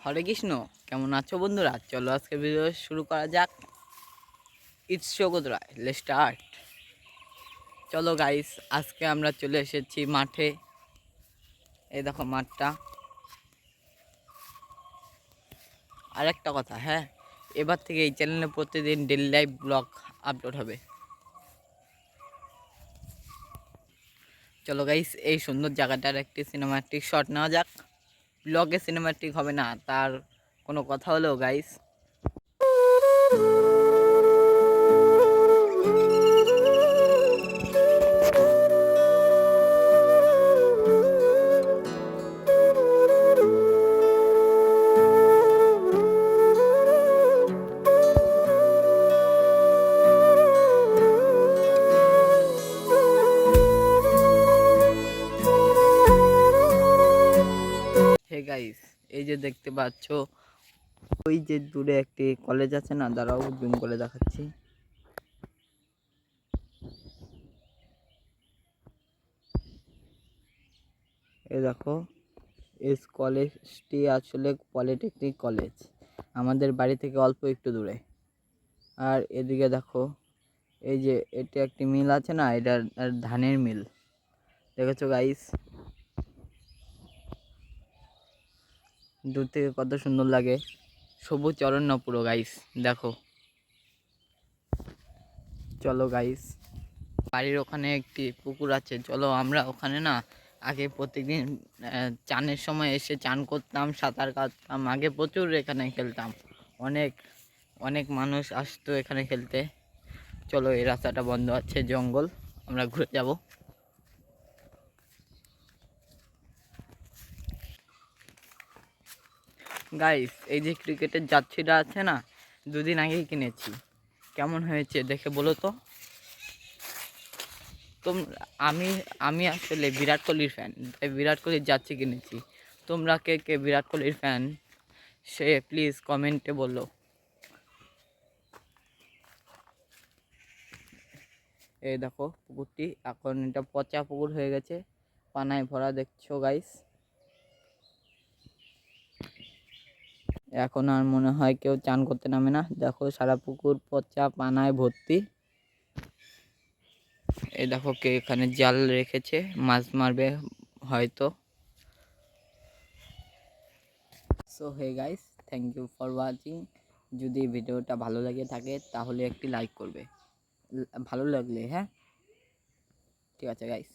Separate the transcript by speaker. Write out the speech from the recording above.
Speaker 1: হরে কৃষ্ণ। কেমন আছো বন্ধুরা? চলো আজকে ভিডিও শুরু করা যাক। ইটস জগৎ রায়, লেটস স্টার্ট। চলো গাইস, আজকে আমরা চলে এসেছি মাঠে। এই দেখো মাঠটা। আর একটা কথা, হ্যাঁ, এবার থেকে এই চ্যানেলে প্রতিদিন ডেইলি লাইভ ব্লগ আপলোড হবে। চলো গাইস, এই সুন্দর জায়গাটার একটি সিনেমাটিক শট নেওয়া যাক। ব্লগে সিনেমাটিক হবে না তার কোনো কথা হলো গাইস। হে গাইস, এই যে দেখতে পাচ্ছ, ওই যে দূরে একটি কলেজ আছে না, দাঁড়াও জুম করে দেখাচ্ছি। এই দেখো, এই কলেজটি আসলে পলিটেকনিক কলেজ, আমাদের বাড়ি থেকে অল্প একটু দূরে। আর এদিকে দেখো, এই যে এটা একটি মিল আছে না, এটা ধানের মিল। দেখেছো গাইস, দূর থেকে কত সুন্দর লাগে, সবুজ অরণ্য পুরো গাইস। দেখো, চলো গাইস, বাড়ির ওখানে একটি পুকুর আছে, চলো আমরা ওখানে না আগে প্রত্যেকদিন চানের সময় এসে চান করতাম, সাঁতার কাটতাম, আগে প্রচুর এখানে খেলতাম। অনেক অনেক মানুষ আসতো এখানে খেলতে। চলো, এই রাস্তাটা বন্ধ আছে, জঙ্গল, আমরা ঘুরে যাব। গাইস, এই যে ক্রিকেটের জার্সিটা আছে না, দুদিন আগেই কিনেছি। কেমন হয়েছে দেখে বলো তো। তোমরা, আমি আমি আসলে বিরাট কোহলির ফ্যান, তাই বিরাট কোহলির জার্সি কিনেছি। তোমরা কে কে বিরাট কোহলির ফ্যান, সে প্লিজ কমেন্টে বলো। এই দেখো পুকুরটি, এখন এটা পচা পুকুর হয়ে গেছে, পানায় ভরা, দেখছো গাইস। এখন আর মনে হয় কেউ চান করতে নামে না। দেখো, সারা পুকুর পচা পানায় ভর্তি। এই দেখো, কে এখানে জাল রেখেছে, মাছ মারবে হয়তো। So hey guys, thank you for watching. যদি ভিডিওটা ভালো লাগে থাকে তাহলে একটি লাইক করবে, ভালো লাগলে, হ্যাঁ, ঠিক আছে গাইস।